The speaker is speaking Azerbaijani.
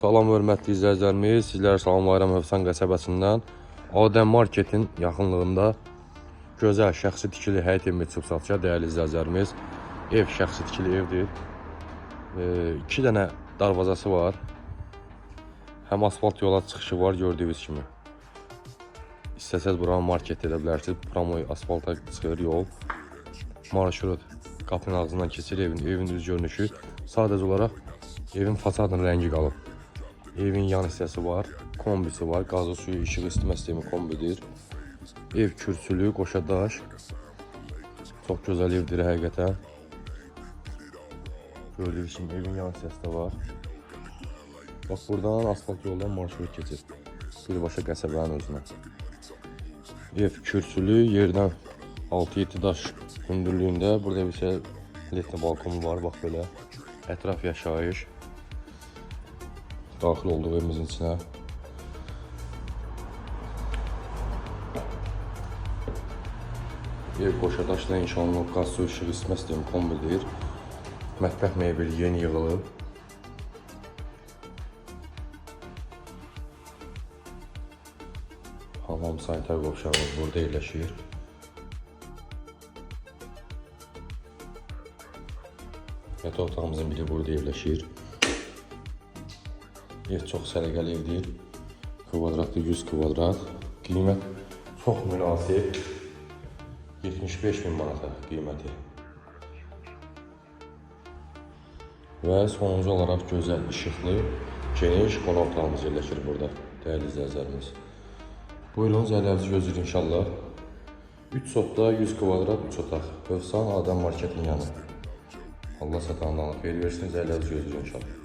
Salam hörmətli izləyicilərimiz, sizlər salamlayıram Hövsan qəsəbəsindən. Adəm Marketin yaxınlığında gözəl şəxsi tikili həyət evi çıxıb satışa, dəyərli izləyicilərimiz. Ev şəxsi tikili evdir. 2 dənə darvazası var. Həm asfalt yola çıxışı var, gördüyünüz kimi. İstəsəz buranı market edə bilərsiniz. Buramı asfalta çıxır yol. Marşrut qapının ağzından keçir, evin üz görünüşü. Sadəcə olaraq evin fasadının rəngi qalıb. Evin yan hissəsi var, kombisi var, qazı suyu, işıq isitmə sistemi kombidir. Ev kürsülü, qoşadaş. Çox gözəl evdir həqiqətən. Gördüyünüz kimi evin yan hissəsi də var. Bax, buradan asfalt yoldan marşrut keçir. Birbaşa qəsəbənin özünə. Ev kürsülü, yerdən 6-7 daş hündürlüyündə. Burada bir şey letni balkonu var, bax belə. Ətraf yaşayış. Daxil olduğu evimizin içinə. Ev qoşadaşla inşallah qaz su işıq isitmə sistemi kombidir. Mətbəx mebeli yeni yığılıb. Hamam sanitar qovşağımız burada yerləşir. Yataq otağımızın biri burada yerləşir. Ev çox səliqəli evdir. Kvadratı 100 kvadrat. Qiymət çox münasib. 75.000 manata qiyməti. Və sonuncu olaraq gözəl, işıqlı, geniş qonaq otağımız yerləşir burada, dəyərli izləyicilərimiz. Buyurunuz, əllərinizi gözləyir inşallah. 3 otaqda 100 kvadrat 3 otaq. Hövsan Adəm Marketin yanı. Allah satandan xeyir versiniz, əllərinizi gözləyir inşallah.